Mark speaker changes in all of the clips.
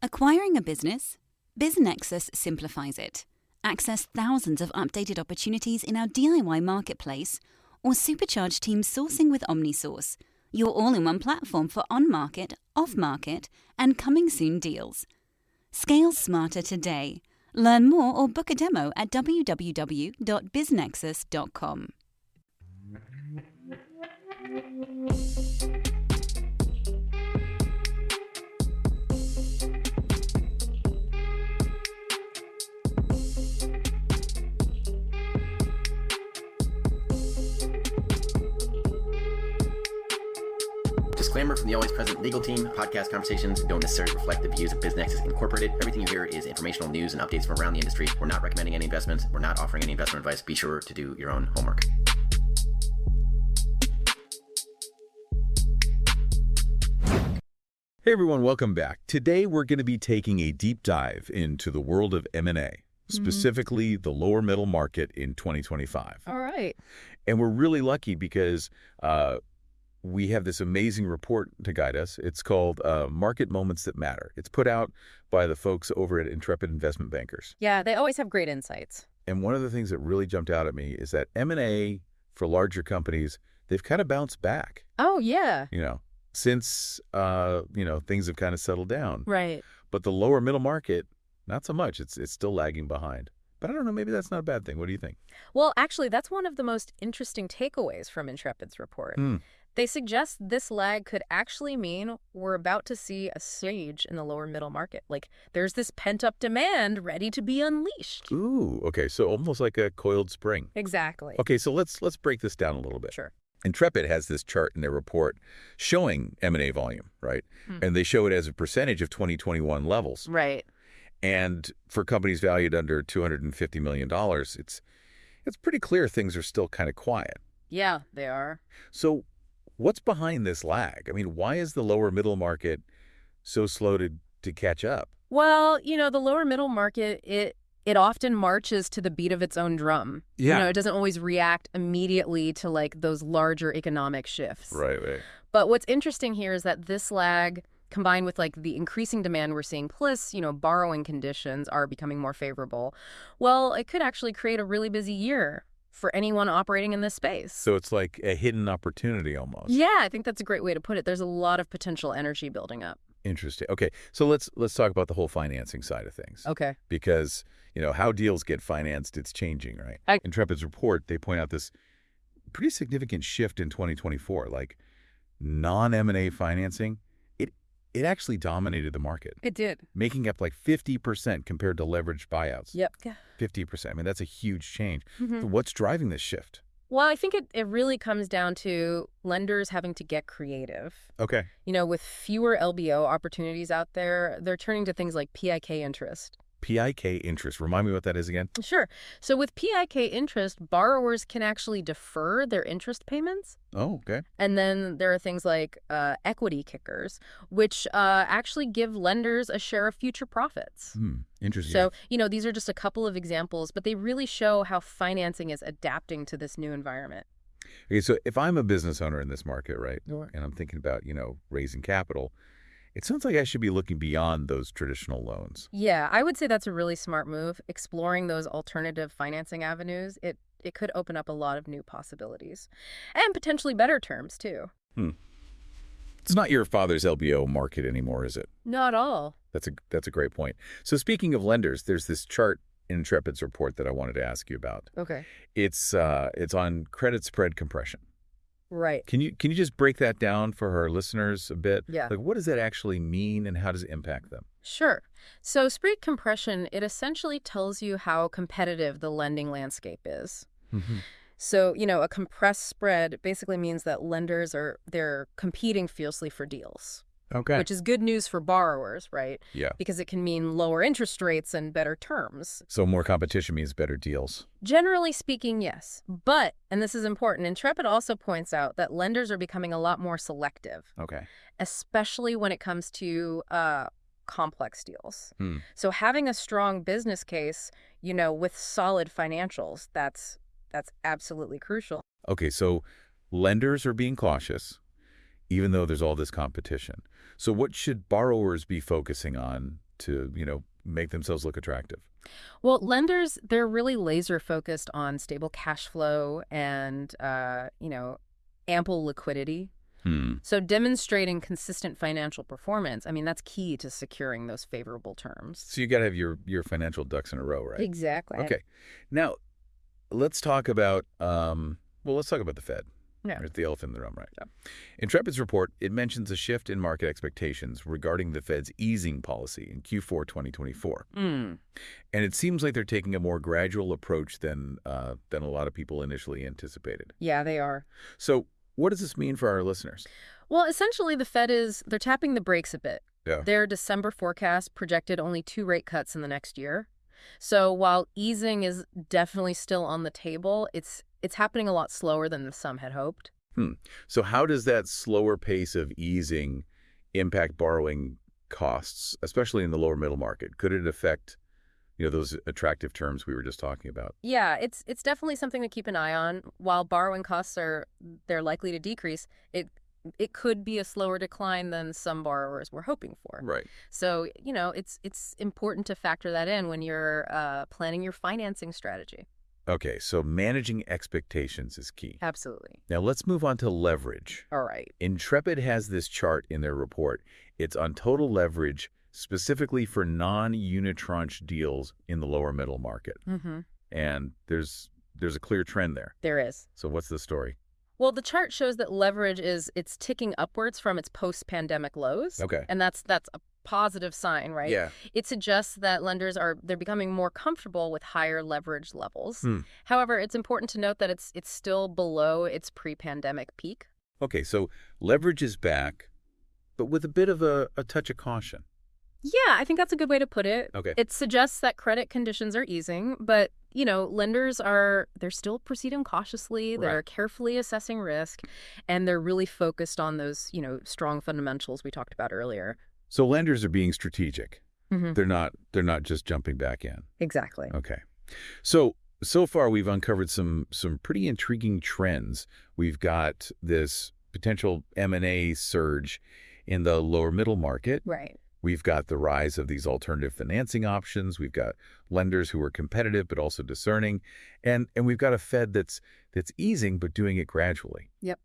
Speaker 1: Acquiring a business? BizNexus simplifies it. Access thousands of updated opportunities in our DIY marketplace or supercharge team sourcing with OmniSource, your all-in-one platform for on-market, off-market, and coming-soon deals. Scale smarter today. Learn more or book a demo at www.biznexus.com.
Speaker 2: Disclaimer from the always present legal team. Podcast conversations don't necessarily reflect the views of BizNexus Incorporated. Everything you hear is informational news and updates from around the industry. We're not recommending any investments. We're not offering any investment advice. Be sure to do your own homework.
Speaker 3: Hey everyone, welcome back. Today we're going to be taking a deep dive into the world of M&A, specifically the lower middle market in 2025.
Speaker 4: All right.
Speaker 3: And we're really lucky because we have this amazing report to guide us. It's called Market Moments That Matter. It's put out by the folks over at Intrepid Investment Bankers.
Speaker 4: Yeah, they always have great insights.
Speaker 3: And one of the things that really jumped out at me is that M&A for larger companies, they've kind of bounced back.
Speaker 4: Oh, yeah.
Speaker 3: Since, things have kind of settled down.
Speaker 4: Right.
Speaker 3: But the lower middle market, not so much. It's still lagging behind. But I don't know, maybe that's not a bad thing. What do you think?
Speaker 4: Well, actually, that's one of the most interesting takeaways from Intrepid's report. They suggest this lag could actually mean we're about to see a surge in the lower middle market. Like, there's this pent-up demand ready to be unleashed.
Speaker 3: Ooh, okay. So almost like a coiled spring.
Speaker 4: Exactly.
Speaker 3: Okay, so let's break this down a little bit.
Speaker 4: Sure.
Speaker 3: Intrepid has this chart in their report showing M&A volume, right? And they show it as a percentage of 2021 levels.
Speaker 4: Right.
Speaker 3: And for companies valued under $250 million, it's pretty clear things are still kind of quiet.
Speaker 4: Yeah, they are.
Speaker 3: So what's behind this lag? I mean, why is the lower middle market so slow to catch up?
Speaker 4: Well, the lower middle market, it often marches to the beat of its own drum.
Speaker 3: Yeah.
Speaker 4: It doesn't always react immediately to like those larger economic shifts.
Speaker 3: Right.
Speaker 4: But what's interesting here is that this lag, combined with like the increasing demand we're seeing, plus, borrowing conditions are becoming more favorable. Well, it could actually create a really busy year for anyone operating in this space.
Speaker 3: So it's like a hidden opportunity almost.
Speaker 4: Yeah, I think that's a great way to put it. There's a lot of potential energy building up.
Speaker 3: Interesting. Okay, so let's talk about the whole financing side of things.
Speaker 4: Okay.
Speaker 3: Because, how deals get financed, it's changing, right? Intrepid's report, they point out this pretty significant shift in 2024, like non-M&A financing. It actually dominated the market.
Speaker 4: It did.
Speaker 3: Making up like 50% compared to leveraged buyouts.
Speaker 4: Yep.
Speaker 3: 50%. I mean, that's a huge change. So what's driving this shift?
Speaker 4: Well, I think it really comes down to lenders having to get creative.
Speaker 3: Okay.
Speaker 4: With fewer LBO opportunities out there, they're turning to things like PIK interest.
Speaker 3: PIK interest. Remind me what that is again.
Speaker 4: Sure. So with PIK interest, borrowers can actually defer their interest payments.
Speaker 3: Oh, okay.
Speaker 4: And then there are things like equity kickers, which actually give lenders a share of future profits.
Speaker 3: Interesting.
Speaker 4: So, these are just a couple of examples, but they really show how financing is adapting to this new environment.
Speaker 3: Okay, so if I'm a business owner in this market, right,
Speaker 4: Sure.
Speaker 3: and I'm thinking about, raising capital, it sounds like I should be looking beyond those traditional loans.
Speaker 4: Yeah, I would say that's a really smart move. Exploring those alternative financing avenues, it could open up a lot of new possibilities and potentially better terms, too.
Speaker 3: It's not your father's LBO market anymore, is it?
Speaker 4: Not all.
Speaker 3: That's a great point. So speaking of lenders, there's this chart in Intrepid's report that I wanted to ask you about.
Speaker 4: Okay.
Speaker 3: It's on credit spread compression.
Speaker 4: Right.
Speaker 3: Can you just break that down for our listeners a bit?
Speaker 4: Yeah.
Speaker 3: Like, what does that actually mean and how does it impact them?
Speaker 4: Sure. So spread compression, it essentially tells you how competitive the lending landscape is. So, a compressed spread basically means that lenders they're competing fiercely for deals.
Speaker 3: Okay.
Speaker 4: Which is good news for borrowers, right?
Speaker 3: Yeah.
Speaker 4: Because it can mean lower interest rates and better terms.
Speaker 3: So more competition means better deals.
Speaker 4: Generally speaking, yes. But, and this is important, Intrepid also points out that lenders are becoming a lot more selective.
Speaker 3: Okay.
Speaker 4: Especially when it comes to complex deals. So having a strong business case, with solid financials, that's absolutely crucial.
Speaker 3: Okay, so lenders are being cautious, even though there's all this competition. So what should borrowers be focusing on make themselves look attractive?
Speaker 4: Well, lenders, they're really laser focused on stable cash flow and, ample liquidity. So demonstrating consistent financial performance, I mean, that's key to securing those favorable terms.
Speaker 3: So you got to have your financial ducks in a row, right?
Speaker 4: Exactly.
Speaker 3: Okay. Now, let's talk about the Fed.
Speaker 4: Yeah.
Speaker 3: There's the elephant in the room, right?
Speaker 4: Yeah.
Speaker 3: Intrepid's report, it mentions a shift in market expectations regarding the Fed's easing policy in Q4 2024. And it seems like they're taking a more gradual approach than a lot of people initially anticipated.
Speaker 4: Yeah, they are.
Speaker 3: So what does this mean for our listeners?
Speaker 4: Well, essentially, the Fed they're tapping the brakes a bit.
Speaker 3: Yeah.
Speaker 4: Their December forecast projected only 2 rate cuts in the next year. So while easing is definitely still on the table, it's happening a lot slower than some had hoped.
Speaker 3: So how does that slower pace of easing impact borrowing costs, especially in the lower middle market? Could it affect, those attractive terms we were just talking about?
Speaker 4: Yeah, it's definitely something to keep an eye on. While borrowing costs they're likely to decrease, it could be a slower decline than some borrowers were hoping for.
Speaker 3: Right.
Speaker 4: So, it's important to factor that in when you're planning your financing strategy.
Speaker 3: Okay, so managing expectations is key.
Speaker 4: Absolutely.
Speaker 3: Now let's move on to leverage.
Speaker 4: All right.
Speaker 3: Intrepid has this chart in their report. It's on total leverage specifically for non-unitranche deals in the lower middle market. And there's a clear trend there.
Speaker 4: There is.
Speaker 3: So what's the story?
Speaker 4: Well, the chart shows that leverage it's ticking upwards from its post-pandemic lows.
Speaker 3: Okay.
Speaker 4: And that's a positive sign, right?
Speaker 3: Yeah.
Speaker 4: It suggests that lenders they're becoming more comfortable with higher leverage levels. However, it's important to note that it's still below its pre-pandemic peak.
Speaker 3: Okay, so leverage is back, but with a bit of a touch of caution.
Speaker 4: Yeah, I think that's a good way to put it.
Speaker 3: Okay.
Speaker 4: It suggests that credit conditions are easing, but, lenders they're still proceeding cautiously. They're
Speaker 3: Right.
Speaker 4: carefully assessing risk, and they're really focused on those, strong fundamentals we talked about earlier.
Speaker 3: So lenders are being strategic.
Speaker 4: Mm-hmm.
Speaker 3: They're not just jumping back in.
Speaker 4: Exactly.
Speaker 3: Okay. So far we've uncovered some pretty intriguing trends. We've got this potential M&A surge in the lower middle market.
Speaker 4: Right.
Speaker 3: We've got the rise of these alternative financing options. We've got lenders who are competitive but also discerning. And we've got a Fed that's easing but doing it gradually.
Speaker 4: Yep.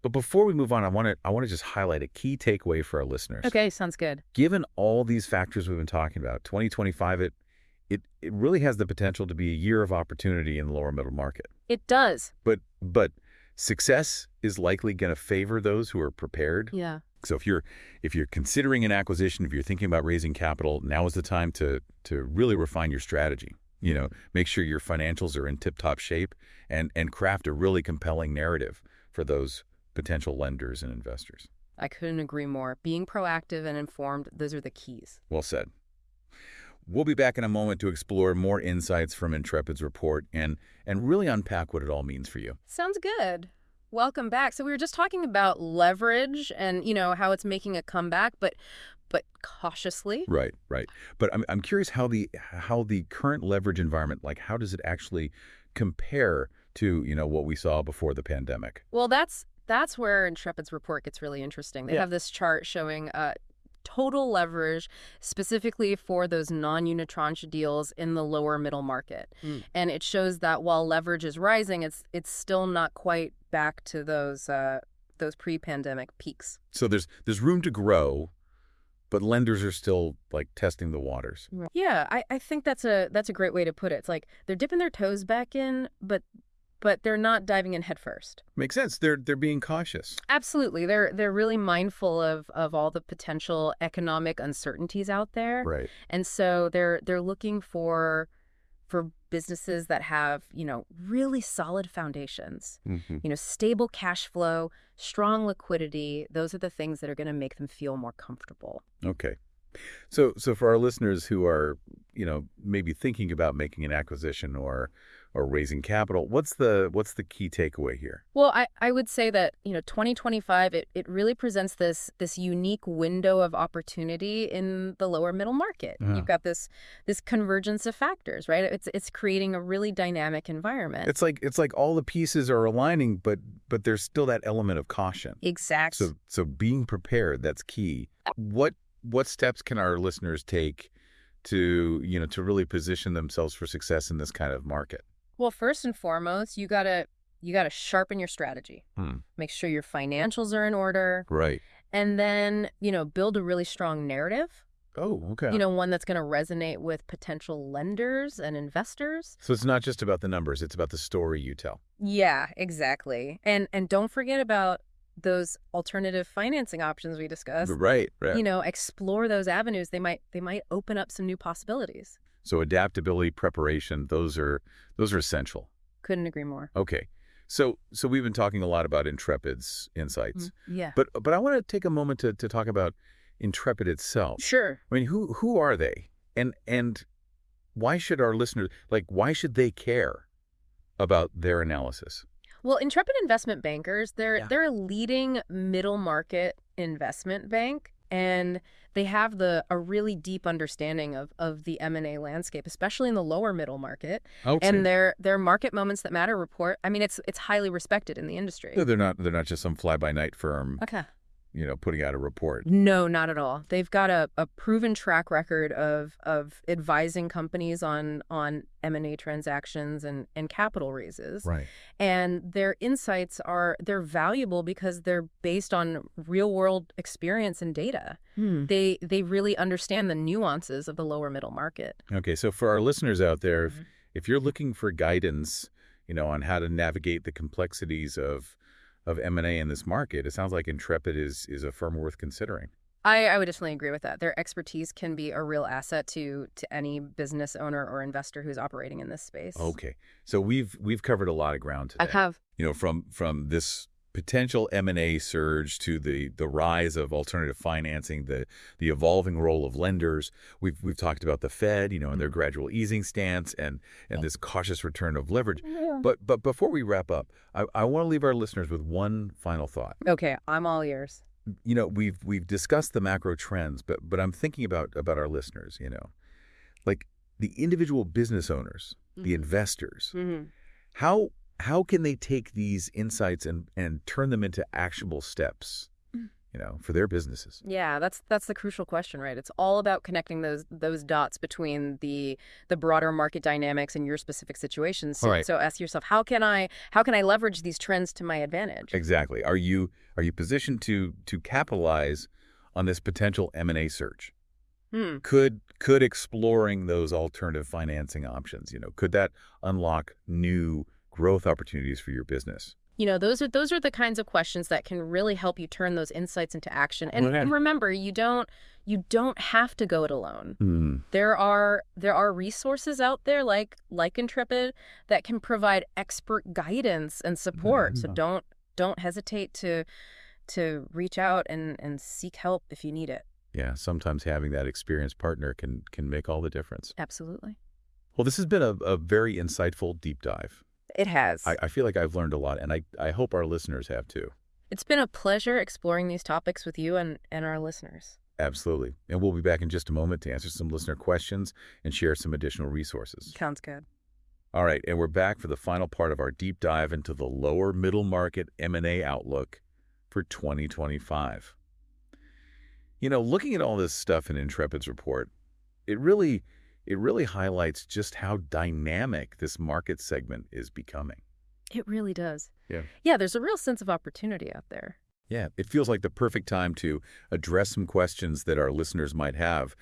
Speaker 3: But before we move on, I want to just highlight a key takeaway for our listeners.
Speaker 4: Okay, sounds good.
Speaker 3: Given all these factors we've been talking about, 2025, it really has the potential to be a year of opportunity in the lower middle market.
Speaker 4: It does.
Speaker 3: But success is likely going to favor those who are prepared.
Speaker 4: Yeah.
Speaker 3: So if you're considering an acquisition, if you're thinking about raising capital, now is the time to really refine your strategy. Make sure your financials are in tip-top shape and craft a really compelling narrative for those potential lenders and investors.
Speaker 4: I couldn't agree more. Being proactive and informed, those are the keys.
Speaker 3: Well said. We'll be back in a moment to explore more insights from Intrepid's report and really unpack what it all means for you.
Speaker 4: Sounds good. Welcome back. So we were just talking about leverage and, how it's making a comeback, but cautiously.
Speaker 3: Right. But I'm curious how the current leverage environment, how does it actually compare to, what we saw before the pandemic?
Speaker 4: Well, that's where Intrepid's report gets really interesting. They have this chart showing total leverage specifically for those non-unitranche deals in the lower middle market. And it shows that while leverage is rising, it's still not quite back to those pre-pandemic peaks.
Speaker 3: So there's room to grow, but lenders are still testing the waters.
Speaker 4: Yeah, I think that's a great way to put it. It's like they're dipping their toes back in, but they're not diving in head first.
Speaker 3: Makes sense. They're being cautious.
Speaker 4: Absolutely. They're really mindful of all the potential economic uncertainties out there.
Speaker 3: Right.
Speaker 4: And so they're looking for businesses that have, really solid foundations, stable cash flow, strong liquidity. Those are the things that are going to make them feel more comfortable.
Speaker 3: Okay. So for our listeners who are, maybe thinking about making an acquisition or raising capital, what's the key takeaway here?
Speaker 4: Well, I would say that, 2025, it really presents this unique window of opportunity in the lower middle market. You've got this convergence of factors, right? It's creating a really dynamic environment.
Speaker 3: It's like all the pieces are aligning, but there's still that element of caution.
Speaker 4: Exactly.
Speaker 3: So being prepared, that's key. What steps can our listeners take to really position themselves for success in this kind of market?
Speaker 4: Well, first and foremost, you gotta sharpen your strategy. Make sure your financials are in order.
Speaker 3: Right.
Speaker 4: And then, build a really strong narrative.
Speaker 3: Oh, okay.
Speaker 4: One that's going to resonate with potential lenders and investors.
Speaker 3: So it's not just about the numbers, it's about the story you tell.
Speaker 4: Yeah, exactly. And don't forget about those alternative financing options we discussed.
Speaker 3: Right.
Speaker 4: Explore those avenues. They might open up some new possibilities.
Speaker 3: So adaptability, preparation, those are essential.
Speaker 4: Couldn't agree more.
Speaker 3: Okay. So we've been talking a lot about Intrepid's insights.
Speaker 4: Yeah.
Speaker 3: But I want to take a moment to talk about Intrepid itself.
Speaker 4: Sure.
Speaker 3: I mean, who are they? And why should our listeners, why should they care about their analysis?
Speaker 4: Well, Intrepid Investment Bankers, they're a leading middle market investment bank, and they have a really deep understanding of the M&A landscape, especially in the lower middle market.
Speaker 3: Okay.
Speaker 4: And their Market Moments That Matter report, I mean, it's highly respected in the industry.
Speaker 3: No, they're not just some fly-by-night firm.
Speaker 4: Okay.
Speaker 3: Putting out a report.
Speaker 4: No, not at all. They've got a proven track record of advising companies on M&A transactions and capital raises.
Speaker 3: Right.
Speaker 4: And their insights they're valuable because they're based on real-world experience and data. They really understand the nuances of the lower middle market.
Speaker 3: Okay, so for our listeners out there, if you're looking for guidance, on how to navigate the complexities of M&A in this market, it sounds like Intrepid is a firm worth considering.
Speaker 4: I would definitely agree with that. Their expertise can be a real asset to any business owner or investor who's operating in this space.
Speaker 3: Okay. So we've covered a lot of ground today.
Speaker 4: I have.
Speaker 3: From this potential M&A surge to the rise of alternative financing, the evolving role of lenders. We've talked about the Fed, and their gradual easing stance and this cautious return of leverage.
Speaker 4: Yeah.
Speaker 3: But before we wrap up, I want to leave our listeners with one final thought.
Speaker 4: Okay, I'm all ears.
Speaker 3: We've discussed the macro trends, but I'm thinking about our listeners, like the individual business owners, the investors. How can they take these insights and turn them into actionable steps, for their businesses?
Speaker 4: Yeah, that's the crucial question, right? It's all about connecting those dots between the broader market dynamics and your specific situations. So,
Speaker 3: right.
Speaker 4: So ask yourself, how can I leverage these trends to my advantage?
Speaker 3: Exactly. Are you positioned to capitalize on this potential M&A surge? Could exploring those alternative financing options, could that unlock new growth opportunities for your business?
Speaker 4: Those are the kinds of questions that can really help you turn those insights into action. And remember, you don't have to go it alone. There are resources out there like Intrepid that can provide expert guidance and support. So don't hesitate to reach out and seek help if you need it.
Speaker 3: Yeah, sometimes having that experienced partner can make all the difference.
Speaker 4: Absolutely.
Speaker 3: Well, this has been a very insightful deep dive.
Speaker 4: It has.
Speaker 3: I feel like I've learned a lot, and I hope our listeners have too.
Speaker 4: It's been a pleasure exploring these topics with you and our listeners.
Speaker 3: Absolutely. And we'll be back in just a moment to answer some listener questions and share some additional resources.
Speaker 4: Sounds good.
Speaker 3: All right, and we're back for the final part of our deep dive into the lower middle market M&A outlook for 2025. Looking at all this stuff in Intrepid's report, it really highlights just how dynamic this market segment is becoming.
Speaker 4: It really does.
Speaker 3: Yeah.
Speaker 4: Yeah, there's a real sense of opportunity out there.
Speaker 3: Yeah, it feels like the perfect time to address some questions that our listeners might have,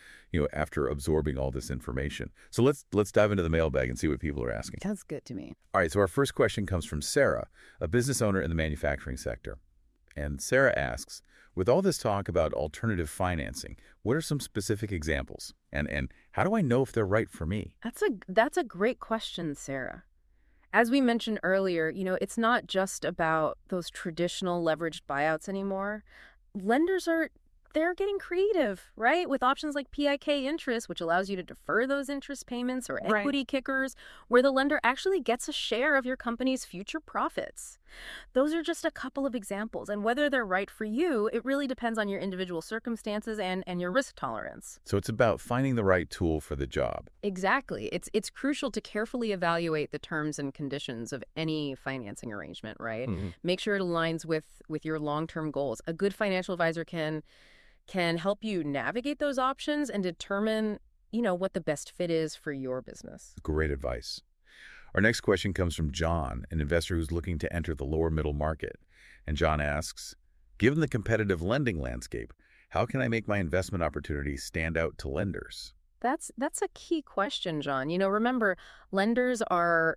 Speaker 3: after absorbing all this information. So let's dive into the mailbag and see what people are asking.
Speaker 4: Sounds good to me.
Speaker 3: All right, so our first question comes from Sarah, a business owner in the manufacturing sector. And Sarah asks, with all this talk about alternative financing, what are some specific examples? And how do I know if they're right for me?
Speaker 4: That's a great question, Sarah. As we mentioned earlier, it's not just about those traditional leveraged buyouts anymore. Lenders they're getting creative, right? With options like PIK interest, which allows you to defer those interest payments, or equity kickers, where the lender actually gets a share of your company's future profits. Those are just a couple of examples. And whether they're right for you, it really depends on your individual circumstances and your risk tolerance.
Speaker 3: So it's about finding the right tool for the job.
Speaker 4: Exactly. It's crucial to carefully evaluate the terms and conditions of any financing arrangement, right? Make sure it aligns with your long-term goals. A good financial advisor can help you navigate those options and determine what the best fit is for your business.
Speaker 3: Great advice. Our next question comes from John, an investor who's looking to enter the lower middle market. And John asks, given the competitive lending landscape, how can I make my investment opportunities stand out to lenders?
Speaker 4: That's a key question, John. Remember, they're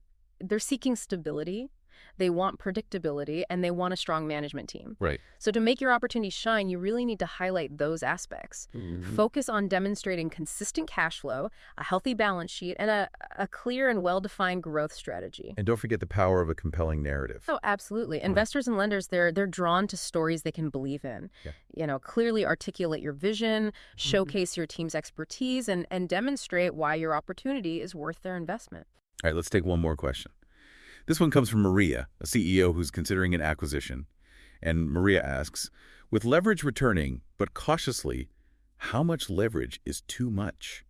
Speaker 4: seeking stability, they want predictability, and they want a strong management team.
Speaker 3: Right.
Speaker 4: So to make your opportunity shine, you really need to highlight those aspects. Focus on demonstrating consistent cash flow, a healthy balance sheet, and a clear and well-defined growth strategy.
Speaker 3: And don't forget the power of a compelling narrative.
Speaker 4: Oh, absolutely. Investors and lenders, they're drawn to stories they can believe in. Yeah. Clearly articulate your vision, showcase your team's expertise, and demonstrate why your opportunity is worth their investment.
Speaker 3: All right, let's take one more question. This one comes from Maria, a CEO who's considering an acquisition. And Maria asks, with leverage returning, but cautiously, how much leverage is too much?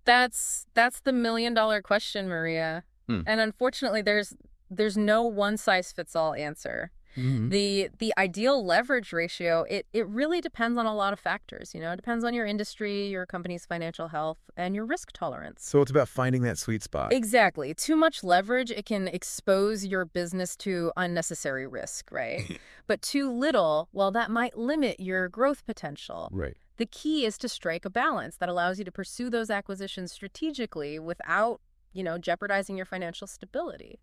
Speaker 4: That's the million-dollar question, Maria. And unfortunately, there's no one-size-fits-all answer. The ideal leverage ratio, it really depends on a lot of factors. It depends on your industry, your company's financial health, and your risk tolerance.
Speaker 3: So it's about finding that sweet spot.
Speaker 4: Exactly. Too much leverage, it can expose your business to unnecessary risk, right? But too little, well, that might limit your growth potential.
Speaker 3: Right.
Speaker 4: The key is to strike a balance that allows you to pursue those acquisitions strategically without, jeopardizing your financial stability.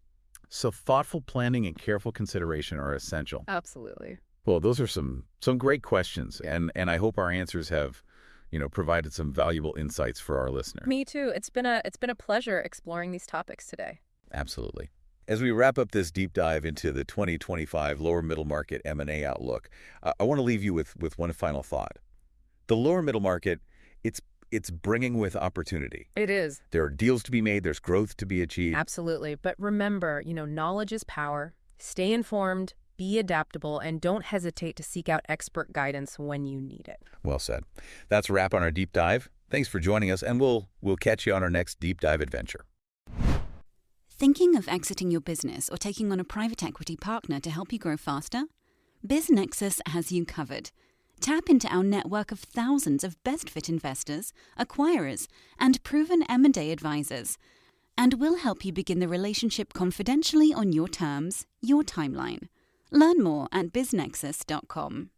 Speaker 3: So thoughtful planning and careful consideration are essential.
Speaker 4: Absolutely.
Speaker 3: Well, those are some great questions, and I hope our answers have, provided some valuable insights for our listener.
Speaker 4: Me too. It's been a pleasure exploring these topics today.
Speaker 3: Absolutely. As we wrap up this deep dive into the 2025 lower middle market M&A outlook, I want to leave you with one final thought. The lower middle market, it's bringing with opportunity.
Speaker 4: It is.
Speaker 3: There are deals to be made. There's growth to be achieved.
Speaker 4: Absolutely. But remember, knowledge is power. Stay informed, be adaptable, and don't hesitate to seek out expert guidance when you need it.
Speaker 3: Well said. That's a wrap on our deep dive. Thanks for joining us, and we'll catch you on our next deep dive adventure.
Speaker 1: Thinking of exiting your business or taking on a private equity partner to help you grow faster? BizNexus has you covered. Tap into our network of thousands of best-fit investors, acquirers, and proven M&A advisors, and we'll help you begin the relationship confidentially on your terms, your timeline. Learn more at biznexus.com.